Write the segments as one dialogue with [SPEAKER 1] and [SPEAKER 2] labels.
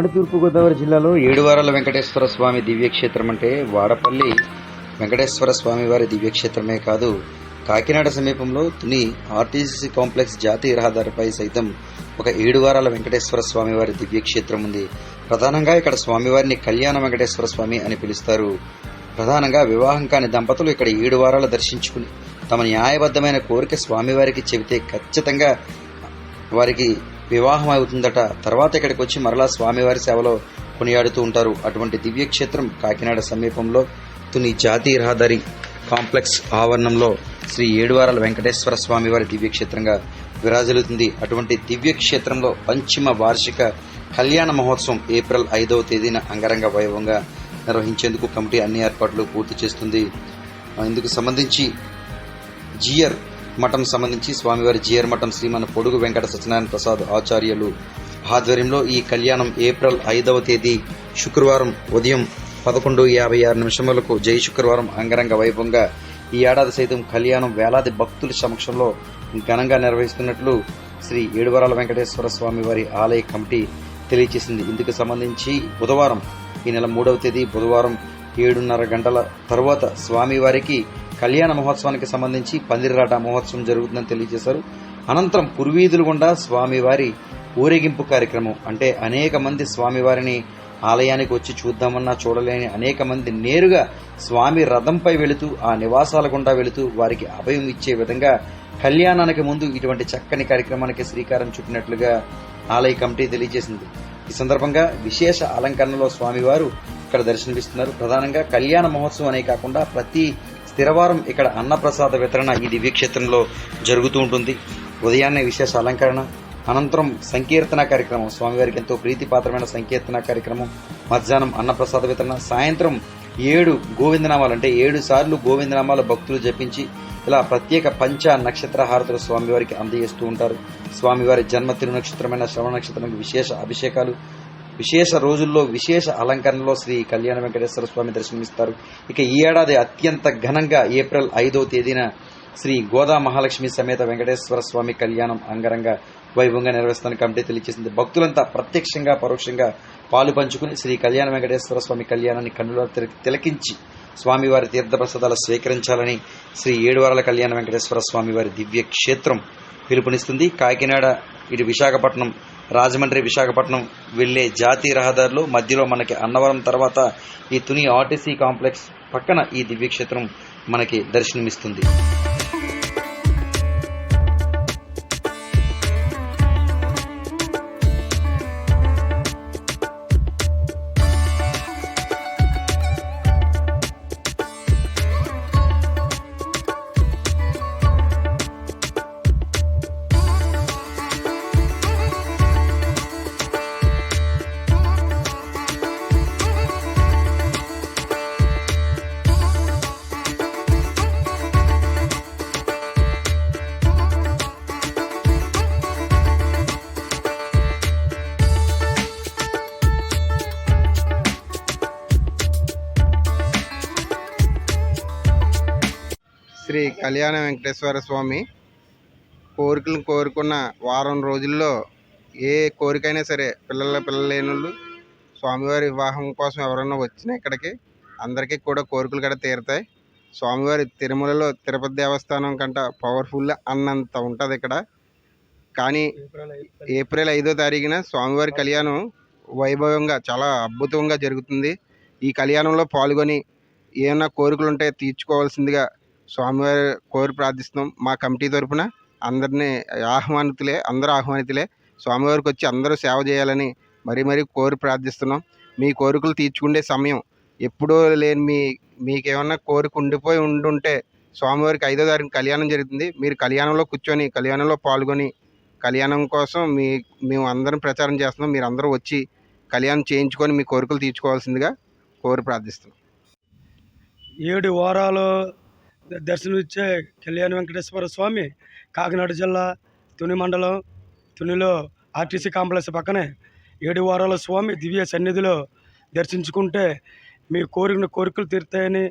[SPEAKER 1] ఉమ్మడి తూర్పుగోదావరి జిల్లాలో ఏడువారాల వెంకటేశ్వర స్వామి దివ్యక్షేత్రం అంటే వాడపల్లి వెంకటేశ్వర స్వామి వారి దివ్యక్షేత్రమే కాదు, కాకినాడ సమీపంలో తుని ఆర్టీసీ కాంప్లెక్స్ జాతీయ రహదారిపై సైతం ఒక ఏడువారాల వెంకటేశ్వర స్వామి వారి దివ్యక్షేత్రం ఉంది. ప్రధానంగా ఇక్కడ స్వామివారిని కళ్యాణ వెంకటేశ్వర స్వామి అని పిలుస్తారు. ప్రధానంగా వివాహం కాని దంపతులు ఇక్కడ 7 వారాలు దర్శించుకుని తమ న్యాయబద్ధమైన కోరిక స్వామివారికి చెబితే ఖచ్చితంగా వారికి వివాహం అవుతుందట. తర్వాత ఇక్కడికి వచ్చి మరలా స్వామివారి సేవలో కొనియాడుతూ ఉంటారు. అటువంటి దివ్యక్షేత్రం కాకినాడ సమీపంలో తుని జాతీయ రహదారి కాంప్లెక్స్ ఆవరణంలో శ్రీ ఏడువారాల వెంకటేశ్వర స్వామివారి దివ్యక్షేత్రంగా విరాజిల్లుతుంది. అటువంటి దివ్యక్షేత్రంలో పంచమ వార్షిక కళ్యాణ మహోత్సవం ఏప్రిల్ 5వ తేదీన అంగరంగ వైభవంగా నిర్వహించేందుకు కమిటీ అన్ని ఏర్పాట్లు పూర్తి చేస్తుంది. ఇందుకు సంబంధించి జియర్ మఠం సంబంధించి స్వామివారి జియర్ మఠం శ్రీమన్ పొడుగు వెంకట సత్యనారాయణ ప్రసాద్ ఆచార్యులు ఆధ్వర్యంలో ఈ కళ్యాణం ఏప్రిల్ 5వ తేదీ శుక్రవారం ఉదయం 11:56 జై శుక్రవారం అంగరంగ వైభవంగా ఈ ఏడాది సైతం కళ్యాణం వేలాది భక్తుల సమక్షంలో ఘనంగా నిర్వహిస్తున్నట్లు శ్రీ ఏడువారాల వెంకటేశ్వర స్వామి వారి ఆలయ కమిటీ తెలియజేసింది. ఇందుకు సంబంధించి బుధవారం ఈ నెల 3వ తేదీ బుధవారం 7:30 గంటల తరువాత స్వామివారికి కళ్యాణ మహోత్సవానికి సంబంధించి పందిరిరాట మహోత్సవం జరుగుతుందని తెలియజేశారు. అనంతరం పుర్వీధులు గుండా స్వామివారి ఊరేగింపు కార్యక్రమం అంటే అనేక మంది స్వామివారిని ఆలయానికి వచ్చి చూద్దామన్నా చూడలేని అనేక మంది నేరుగా స్వామి రథంపై వెళుతూ ఆ నివాసాల గుండా వెళుతూ వారికి అభయం ఇచ్చే విధంగా కళ్యాణానికి ముందు ఇటువంటి చక్కని కార్యక్రమానికి శ్రీకారం చుట్టినట్లుగా ఆలయ కమిటీ తెలియజేసింది. ఈ సందర్భంగా విశేష అలంకరణలో స్వామివారు ఇక్కడ దర్శనమిస్తున్నారు. ప్రధానంగా కళ్యాణ మహోత్సవం అనే కాకుండా ప్రతి స్థిరవారం ఇక్కడ అన్నప్రసాద వితరణ ఈ దివ్యక్షేత్రంలో జరుగుతూ ఉంటుంది. ఉదయాన్నే విశేష అలంకరణ, అనంతరం సంకీర్తన కార్యక్రమం, స్వామివారికి ఎంతో ప్రీతిపాత్రమైన సంకీర్తన కార్యక్రమం, మధ్యాహ్నం అన్నప్రసాద వితరణ, సాయంత్రం 7 గోవిందనామాలు అంటే 7 సార్లు గోవిందనామాలు భక్తులు జపించి ఇలా ప్రత్యేక పంచ నక్షత్ర హారతులు స్వామివారికి అందజేస్తూ ఉంటారు. స్వామివారి జన్మ తిరునక్షత్రమైన శ్రవణ నక్షత్రానికి విశేష అభిషేకాలు, విశేష రోజుల్లో విశేష అలంకరణలో శ్రీ కళ్యాణ వెంకటేశ్వర స్వామి దర్శనమిస్తారు. ఇక ఈ ఏడాది అత్యంత ఘనంగా ఏప్రిల్ 5వ తేదీన శ్రీ గోదా మహాలక్ష్మి సమేత వెంకటేశ్వర స్వామి కళ్యాణం అంగరంగ వైభవంగా నిర్వహిస్తానని కమిటీ తెలియజేసింది. భక్తులంతా ప్రత్యక్షంగా పరోక్షంగా పాలు పంచుకుని శ్రీ కళ్యాణ వెంకటేశ్వర స్వామి కళ్యాణాన్ని కన్నుల తిలకించి స్వామివారి తీర్థప్రసాదాలు స్వీకరించాలని శ్రీ ఏడువారాల కళ్యాణ వెంకటేశ్వర స్వామివారి దివ్య క్షేత్రం పిలుపునిస్తుంది. కాకినాడ ఇటు విశాఖపట్నం, రాజమండ్రి విశాఖపట్నం వెళ్లే జాతీయ రహదారిలో మధ్యలో మనకి అన్నవరం తర్వాత ఈ తుని ఆర్టీసీ కాంప్లెక్స్ పక్కన ఈ దివ్యక్షేత్రం మనకి దర్శనమిస్తుంది.
[SPEAKER 2] శ్రీ కళ్యాణ వెంకటేశ్వర స్వామి కోరికలను కోరుకున్న వారం రోజుల్లో ఏ కోరికైనా సరే పిల్లలు లేని వాళ్ళు స్వామివారి వివాహం కోసం ఎవరైనా వచ్చినా ఇక్కడికి అందరికీ కూడా కోరికలు కూడా తీరుతాయి. స్వామివారి తిరుమలలో తిరుపతి దేవస్థానం కంట పవర్ఫుల్ అన్నంత ఉంటుంది ఇక్కడ. కానీ ఏప్రిల్ 5వ తారీఖున స్వామివారి కళ్యాణం వైభవంగా చాలా అద్భుతంగా జరుగుతుంది. ఈ కళ్యాణంలో పాల్గొని ఏమైనా కోరికలు ఉంటే తీర్చుకోవాల్సిందిగా స్వామివారి కోరి ప్రార్థిస్తున్నాం. మా కమిటీ తరఫున అందరినీ అందరూ ఆహ్వానితులే. స్వామివారికి వచ్చి అందరూ సేవ చేయాలని మరీ కోరి ప్రార్థిస్తున్నాం. మీ కోరికలు తీర్చుకునే సమయం ఎప్పుడూ లేని మీకేమన్నా కోరిక ఉండుంటే స్వామివారికి 5వ తారీఖు కళ్యాణం జరుగుతుంది. మీరు కళ్యాణంలో కూర్చొని కళ్యాణంలో పాల్గొని కళ్యాణం కోసం మేము అందరం ప్రచారం చేస్తున్నాం. మీరు అందరూ వచ్చి కళ్యాణం చేయించుకొని మీ కోరికలు తీర్చుకోవాల్సిందిగా కోరి ప్రార్థిస్తున్నాం.
[SPEAKER 3] 7 వారాలు దర్శనమిచ్చే కళ్యాణ వెంకటేశ్వర స్వామి కాకినాడ జిల్లా తుని మండలం తునిలో ఆర్టీసీ కాంప్లెక్స్ పక్కనే 7 వారాల స్వామి దివ్య సన్నిధిలో దర్శించుకుంటే మీ కోరికలు తీరుతాయని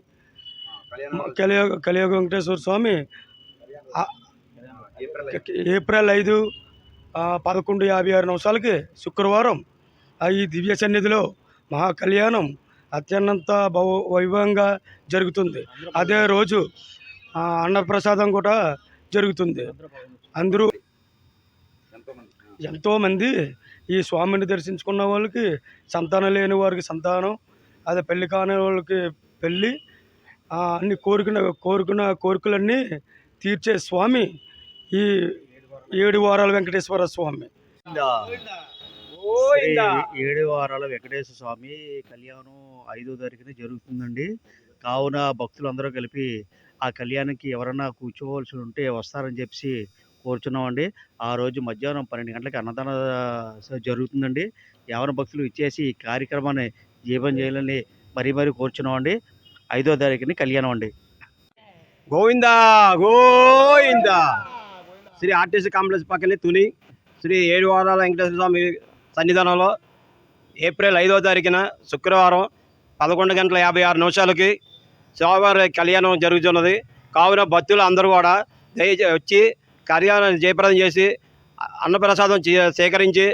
[SPEAKER 3] కలియుగ వెంకటేశ్వర స్వామి ఏప్రిల్ 5 11:56 శుక్రవారం ఈ దివ్య సన్నిధిలో మహా కళ్యాణం అత్యంత వైభవంగా జరుగుతుంది. అదే రోజు అన్నప్రసాదం కూడా జరుగుతుంది. అందరూ ఎంతోమంది ఈ స్వామిని దర్శించుకున్న వాళ్ళకి సంతానం లేని వారికి సంతానం, అదే పెళ్లి కాని వాళ్ళకి పెళ్ళి, అన్ని కోరుకున్న కోరికలన్నీ తీర్చే స్వామి ఈ 7 వారాల వెంకటేశ్వర స్వామి.
[SPEAKER 4] శ్రీ 7 వారాల వెంకటేశ్వర స్వామి కళ్యాణం 5వ తారీఖున జరుగుతుందండి. కావున భక్తులందరూ కలిపి ఆ కళ్యాణానికి ఎవరన్నా కూర్చోవలసి ఉంటే వస్తారని చెప్పి కోరుచున్నామండి. ఆ రోజు మధ్యాహ్నం 12 గంటలకు అన్నదాన జరుగుతుందండి. ఎవరి భక్తులు ఇచ్చేసి ఈ కార్యక్రమాన్ని జీవం చేయాలని మరీ కోరుచున్నామండి. 5వ తారీఖుని కళ్యాణం అండి.
[SPEAKER 5] గోవిందా గోవిందా. శ్రీ ఆర్టీసీ కాంప్లెక్స్ పక్కనే తుని శ్రీ 7 వారాల వెంకటేశ్వర స్వామి సన్నిధానంలో ఏప్రిల్ 5వ తారీఖున శుక్రవారం 11:56 స్వామివారి కళ్యాణం జరుగుతున్నది. కావున భక్తులు అందరూ కూడా వచ్చి కళ్యాణాన్ని జయప్రదం చేసి అన్నప్రసాదం సేకరించి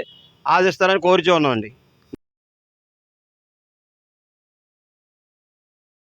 [SPEAKER 5] ఆశిస్తారని కోరుచూ ఉన్నామండి.